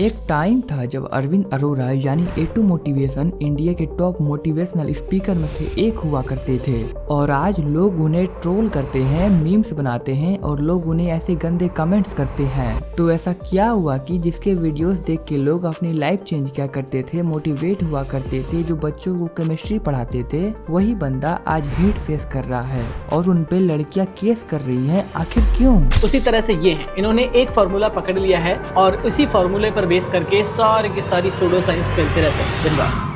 एक टाइम था जब अरविंद अरोरा यानी ए2 मोटिवेशन इंडिया के टॉप मोटिवेशनल स्पीकर में से एक हुआ करते थे और आज लोग उन्हें ट्रोल करते हैं, मीम्स बनाते हैं और लोग उन्हें ऐसे गंदे कमेंट्स करते हैं। तो ऐसा क्या हुआ कि जिसके वीडियोस देख के लोग अपनी लाइफ चेंज किया करते थे, मोटिवेट हुआ करते थे, जो बच्चों को केमिस्ट्री पढ़ाते थे, वही बंदा आज हेट फेस कर रहा है और उन पे लड़कियां केस कर रही हैं। आखिर क्यों? उसी तरह से ये है, इन्होंने एक फार्मूला पकड़ लिया है और उसी फार्मूले पर बेस करके सारी की सारी सूडो साइंस खेलते रहते हैं दिन भर।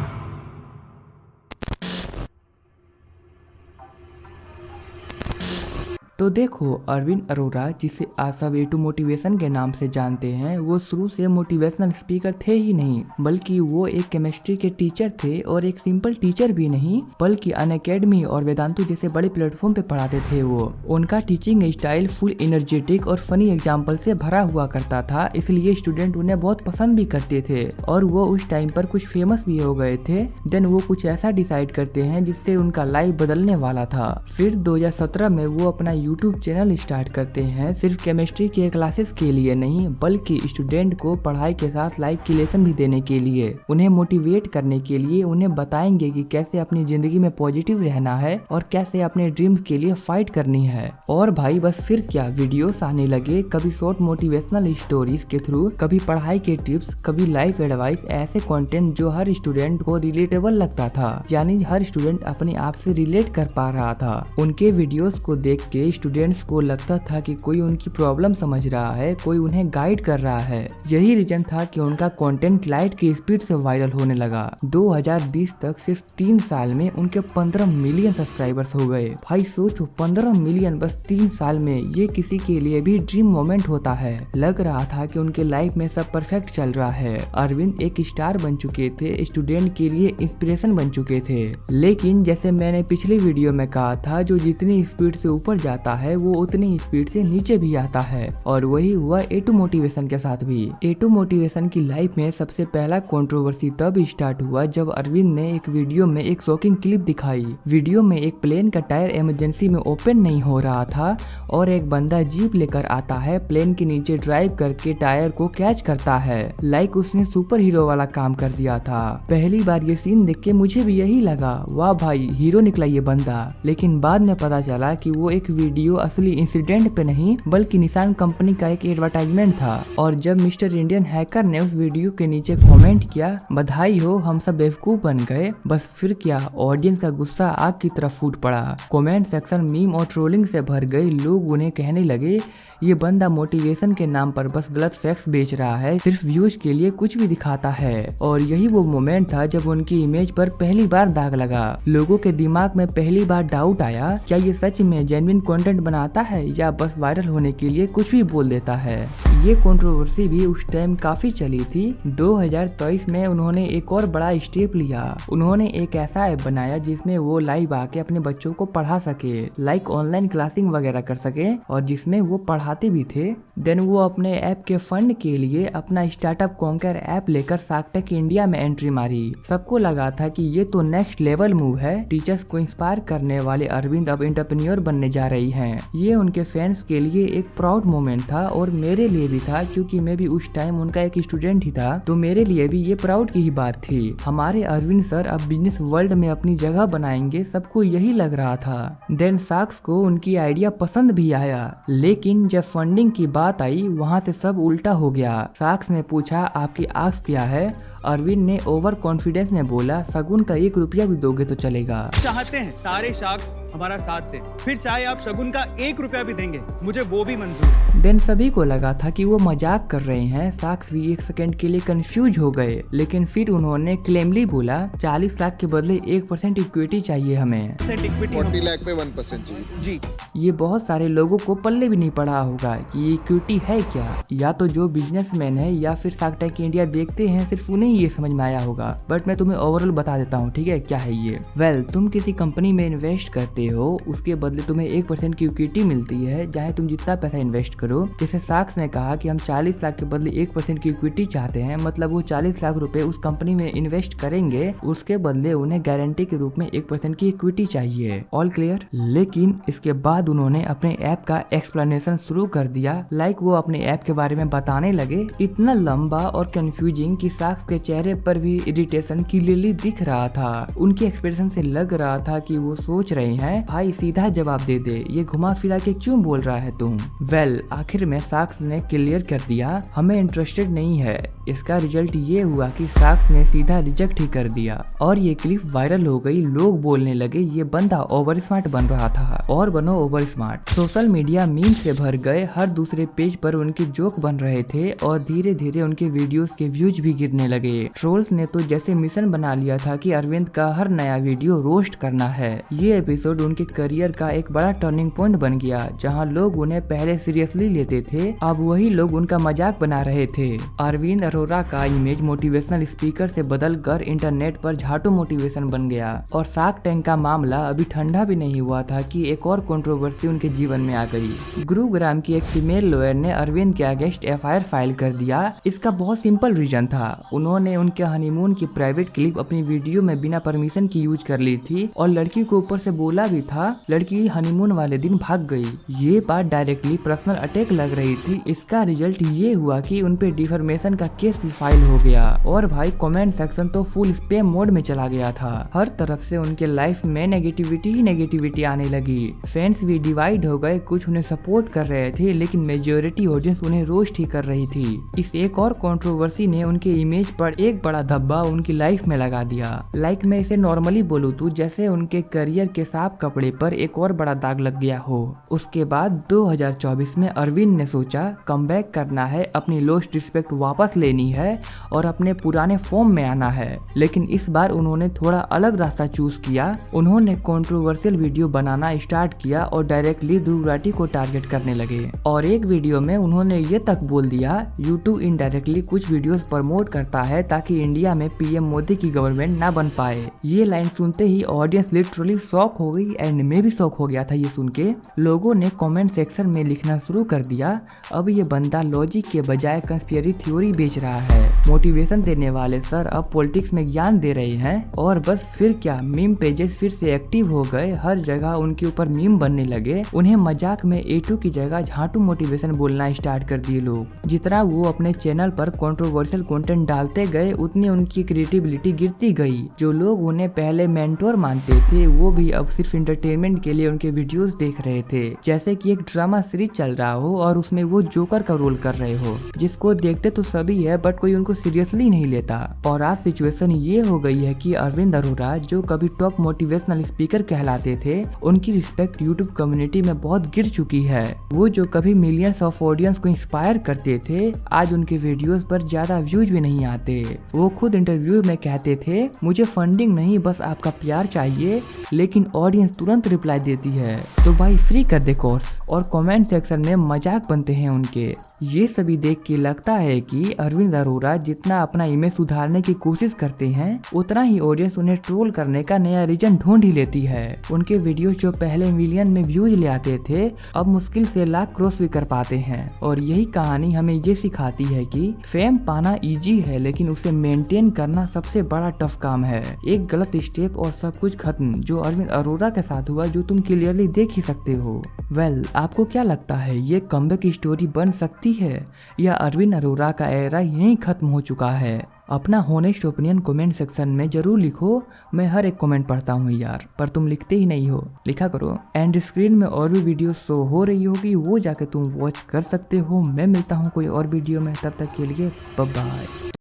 तो देखो, अरविंद अरोरा, जिसे आज सब ए2 मोटिवेशन के नाम से जानते हैं, वो शुरू से मोटिवेशनल स्पीकर थे ही नहीं, बल्कि वो एक केमिस्ट्री के टीचर थे और एक सिंपल टीचर भी नहीं, बल्कि अनअकैडमी और वेदांतु जैसे बड़े प्लेटफॉर्म पे पढ़ाते थे। वो उनका टीचिंग स्टाइल फुल एनर्जेटिक और फनी एग्जाम्पल से भरा हुआ करता था, इसलिए स्टूडेंट उन्हें बहुत पसंद भी करते थे और वो उस टाइम पर कुछ फेमस भी हो गए थे। देन वो कुछ ऐसा डिसाइड करते हैं जिससे उनका लाइफ बदलने वाला था। फिर 2017 में वो अपना यूट्यूब चैनल स्टार्ट करते हैं, सिर्फ केमिस्ट्री के क्लासेस के लिए नहीं, बल्कि स्टूडेंट को पढ़ाई के साथ लाइफ की लेसन भी देने के लिए, उन्हें मोटिवेट करने के लिए। उन्हें बताएंगे कि कैसे अपनी जिंदगी में पॉजिटिव रहना है और कैसे अपने ड्रीम्स के लिए फाइट करनी है। और भाई बस फिर क्या वीडियोस आने लगे, कभी शॉर्ट मोटिवेशनल स्टोरीज के थ्रू, कभी पढ़ाई के टिप्स, कभी लाइफ एडवाइस, ऐसे कंटेंट जो हर स्टूडेंट को रिलेटेबल लगता था, यानी हर स्टूडेंट अपने आप से रिलेट कर पा रहा था। उनके वीडियोस को देख के स्टूडेंट्स को लगता था कि कोई उनकी प्रॉब्लम समझ रहा है, कोई उन्हें गाइड कर रहा है। यही रीजन था कि उनका कंटेंट लाइट की स्पीड से वायरल होने लगा। 2020 तक सिर्फ 3 साल में उनके 15 मिलियन सब्सक्राइबर्स हो गए। भाई सोचो, 15 मिलियन बस 3 साल में, ये किसी के लिए भी ड्रीम मोमेंट होता है। लग रहा था कि उनके लाइफ में सब परफेक्ट चल रहा है। अरविंद एक स्टार बन चुके थे, स्टूडेंट के लिए इंस्पिरेशन बन चुके थे। लेकिन जैसे मैंने पिछली वीडियो में कहा था, जो जितनी स्पीड से ऊपर जाता है वो उतनी ही स्पीड से नीचे भी आता है, और वही हुआ ए2 मोटिवेशन के साथ भी। ए2 मोटिवेशन की लाइफ में सबसे पहला कंट्रोवर्सी तब स्टार्ट हुआ जब अरविंद ने एक वीडियो में एक शॉकिंग क्लिप दिखाई। वीडियो में एक प्लेन का टायर इमरजेंसी में ओपन नहीं हो रहा था और एक बंदा जीप लेकर आता है, प्लेन के नीचे ड्राइव करके टायर को कैच करता है। लाइक उसने सुपर हीरो वाला काम कर दिया था। पहली बार ये सीन देख के मुझे भी यही लगा, वाह भाई, हीरो निकला ये बंदा। लेकिन बाद में पता चला कि वो एक वीडियो असली इंसिडेंट पे नहीं, बल्कि निशान कंपनी का एक एडवर्टाइजमेंट था। और जब मिस्टर इंडियन हैकर ने उस वीडियो के नीचे कमेंट किया, बधाई हो, हम सब बेवकूफ बन गए, बस फिर क्या, ऑडियंस का गुस्सा आग की तरफ फूट पड़ा। कमेंट सेक्शन मीम और ट्रोलिंग से भर गए। लोग उन्हें कहने लगे, ये बंदा मोटिवेशन के नाम पर बस गलत फैक्ट्स बेच रहा है, सिर्फ व्यूज के लिए कुछ भी दिखाता है। और यही वो मोमेंट था जब उनकी इमेज पर पहली बार दाग लगा। लोगों के दिमाग में पहली बार डाउट आया, क्या ये सच में जेन्युइन कंटेंट बनाता है या बस वायरल होने के लिए कुछ भी बोल देता है। ये कंट्रोवर्सी भी उस टाइम काफी चली थी। 2023 में उन्होंने एक और बड़ा स्टेप लिया। उन्होंने एक ऐसा ऐप बनाया जिसमें वो लाइव आके अपने बच्चों को पढ़ा सके, लाइक ऑनलाइन क्लासिंग वगैरह कर सके, और जिसमें वो पढ़ाते भी थे। देन वो अपने ऐप के फंड के लिए अपना स्टार्टअप कॉन्कर ऐप लेकर शार्क टैंक इंडिया में एंट्री मारी। सबको लगा था कि ये तो नेक्स्ट लेवल मूव है। टीचर्स को इंस्पायर करने वाले अरविंद अब एंटरप्रेन्योर बनने जा रही हैं। ये उनके फैंस के लिए एक प्राउड मोमेंट था और मेरे लिए भी था, क्योंकि मैं भी उस टाइम उनका एक स्टूडेंट ही था, तो मेरे लिए भी ये प्राउड की ही बात थी। हमारे अरविंद सर अब बिजनेस वर्ल्ड में अपनी जगह बनाएंगे, सबको यही लग रहा था। देन साक्स को उनकी आइडिया पसंद भी आया, लेकिन जब फंडिंग की बात आई वहाँ से सब उल्टा हो गया। साक्स ने पूछा, आपकी आस्क क्या है? अरविंद ने ओवर कॉन्फिडेंस में बोला, शगुन का 1 रुपया भी दोगे तो चलेगा। चाहते हैं सारे शार्क्स हमारा साथ दें, फिर चाहे आप शगुन का 1 रुपया भी देंगे, मुझे वो भी मंजूर है। देन सभी को लगा था कि वो मजाक कर रहे हैं। साक्स भी 1 सेकंड के लिए कंफ्यूज हो गए, लेकिन फिर उन्होंने क्लेमली बोला, 40 लाख के बदले 1% इक्विटी चाहिए हमें। 40 लाख पे 1% चाहिए जी। ये बहुत सारे लोगों को पल्ले भी नहीं पड़ा होगा कि ये इक्विटी है क्या। या तो जो बिजनेसमैन है या फिर शार्क टैंक इंडिया देखते हैं, सिर्फ उन्हें ये समझ में आया होगा। बट मैं तुम्हें ओवरऑल बता देता हूँ, ठीक है, क्या है ये। वेल, तुम किसी कंपनी में इन्वेस्ट करते हो, उसके बदले तुम्हें 1% की इक्विटी मिलती है, चाहे तुम जितना पैसा इन्वेस्ट करो। जैसे साक्स ने कहा कि हम 40 लाख के बदले 1% की इक्विटी चाहते हैं, मतलब वो 40 लाख रुपए उस कंपनी में इन्वेस्ट करेंगे, उसके बदले उन्हें गारंटी के रूप में 1% की इक्विटी चाहिए। All clear? लेकिन इसके बाद उन्होंने अपने ऐप का एक्सप्लेनेशन शुरू शुरू कर दिया, लाइक वो अपने ऐप के बारे में बताने लगे। इतना लंबा और कंफ्यूजिंग कि साक्ष के चेहरे पर भी इरिटेशन क्लियरली दिख रहा था। उनके एक्सप्रेशन से लग रहा था कि वो सोच रहे हैं, भाई सीधा जवाब दे दे, ये घुमा फिरा के क्यों बोल रहा है तुम। वेल, आखिर में साक्ष ने क्लियर कर दिया, हमें इंटरेस्टेड नहीं है। इसका रिजल्ट ये हुआ कि साक्ष ने सीधा रिजेक्ट ही कर दिया और ये क्लिप वायरल हो गई। लोग बोलने लगे ये बंदा ओवर स्मार्ट बन रहा था, और बनो over smart. Social media meme से भर गए, हर दूसरे पेज पर उनके जोक बन रहे थे और धीरे धीरे उनके वीडियोस के व्यूज भी गिरने लगे। ट्रोल्स ने तो जैसे मिशन बना लिया था कि अरविंद का हर नया वीडियो रोस्ट करना है। ये एपिसोड उनके करियर का एक बड़ा टर्निंग पॉइंट बन गया। जहाँ लोग उन्हें पहले सीरियसली लेते थे, अब वही लोग उनका मजाक बना रहे थे। अरविंद अरोरा का इमेज मोटिवेशनल स्पीकर से बदलकर इंटरनेट पर झाटू मोटिवेशन बन गया। और शार्क टैंक का मामला अभी ठंडा भी नहीं हुआ था कि एक और कंट्रोवर्सी उनके जीवन में आ गई। गुरुग्राम की एक फीमेल लॉयर ने अरविंद के अगेंस्ट एफआईआर फाइल कर दिया। इसका बहुत सिंपल रीजन था, उन्होंने उनके हनीमून की प्राइवेट क्लिप अपनी वीडियो में बिना परमिशन की यूज कर ली थी और लड़की को ऊपर से बोला भी था। लड़की हनीमून वाले दिन भाग गई। ये बात डायरेक्टली पर्सनल अटैक लग रही थी। इसका रिजल्ट ये हुआ कि उनपे डिफॉर्मेशन का केस भी फाइल हो गया। और भाई कमेंट सेक्शन तो फुल स्पैम मोड में चला गया था। हर तरफ से उनके लाइफ में नेगेटिविटी ही नेगेटिविटी आने लगी। फैंस भी डिवाइड हो गए, कुछ उन्हें सपोर्ट कर रहे थे लेकिन मेजोरिटी ऑडियंस उन्हें रोस्ट ही कर रही थी। इस एक और कंट्रोवर्सी ने उनके इमेज पर एक बड़ा धब्बा उनकी लाइफ में लगा दिया। लाइक मैं इसे नॉर्मली बोलूँ तो जैसे उनके करियर के साफ कपड़े पर एक और बड़ा दाग लग गया हो। उसके बाद 2024 में अरविंद ने सोचा कमबैक करना है, अपनी लॉस्ट रिस्पेक्ट वापस लेनी है और अपने पुराने फॉर्म में आना है। लेकिन इस बार उन्होंने थोड़ा अलग रास्ता चूज किया। उन्होंने कंट्रोवर्शियल वीडियो बनाना स्टार्ट किया और डायरेक्टली ध्रुव राठी को टारगेट करने लगे। और एक वीडियो में उन्होंने ये तक बोल दिया, यूट्यूब इनडायरेक्टली कुछ वीडियोस प्रमोट करता है ताकि इंडिया में पीएम मोदी की गवर्नमेंट ना बन पाए। ये लाइन सुनते ही ऑडियंस लिटरली शॉक हो गई एंड मैं भी शॉक हो गया था ये सुन के। लोगों ने कमेंट सेक्शन में लिखना शुरू कर दिया, अब ये बंदा लॉजिक के बजाय कंस्पिरेसी थ्योरी बेच रहा है। मोटिवेशन देने वाले सर अब पॉलिटिक्स में ज्ञान दे रहे हैं। और बस फिर क्या, मीम पेजेस फिर से एक्टिव हो गए, हर जगह उनके ऊपर मीम बनने लगे। उन्हें मजाक में A2 की जगह झाटू मोटिवेशन बोलना स्टार्ट कर दिए लोग। जितना वो अपने चैनल पर कंट्रोवर्शियल कंटेंट डालते गए उतनी उनकी क्रिएटिविटी गिरती गई। जो लोग उन्हें पहले मेंटोर मानते थे वो भी अब सिर्फ एंटरटेनमेंट के लिए उनके वीडियोस देख रहे थे, जैसे कि एक ड्रामा सीरीज चल रहा हो और उसमें वो जोकर का रोल कर रहे हो, जिसको देखते तो सभी है बट कोई उनको सीरियसली नहीं लेता। और आज सिचुएशन ये हो गई है कि अरविंद अरोरा जो कभी टॉप मोटिवेशनल स्पीकर कहलाते थे, उनकी रिस्पेक्ट यूट्यूब कम्युनिटी में बहुत गिर चुकी है। वो जो कभी मिलियंस ऑफ ऑडियंस को इंस्पायर करते थे, आज उनके वीडियोस पर ज्यादा व्यूज भी नहीं आते। वो खुद इंटरव्यू में कहते थे, मुझे फंडिंग नहीं बस आपका प्यार चाहिए, लेकिन ऑडियंस तुरंत रिप्लाई देती है, तो भाई फ्री कर दे कोर्स। और कमेंट सेक्शन में मजाक बनते हैं उनके। ये सभी देख के लगता है कि अरविंद अरोरा जितना अपना इमेज सुधारने की कोशिश करते हैं, उतना ही ऑडियंस उन्हें ट्रोल करने का नया रीजन ढूंढ ही लेती है। उनके वीडियोस जो पहले मिलियन में व्यूज ले आते थे, अब मुश्किल से लाख क्रॉस भी कर पाते हैं। और यही कहानी हमें ये सिखाती है कि फेम पाना इजी है लेकिन उसे मेंटेन करना सबसे बड़ा टफ काम है। एक गलत स्टेप और सब कुछ खत्म, जो अरविंद अरोरा के साथ हुआ, जो तुम क्लियरली देख ही सकते हो। वेल, आपको क्या लगता है, ये कमबैक की स्टोरी बन सकती है या अरविंद अरोरा का एरा यहीं खत्म हो चुका है? अपना होनेस्ट ओपिनियन कमेंट सेक्शन में जरूर लिखो। मैं हर एक कमेंट पढ़ता हूँ यार, पर तुम लिखते ही नहीं हो, लिखा करो। एंड स्क्रीन में और भी वीडियो शो हो रही होगी, वो जाके तुम वॉच कर सकते हो। मैं मिलता हूँ कोई और वीडियो में, तब तक के लिए बाय बाय।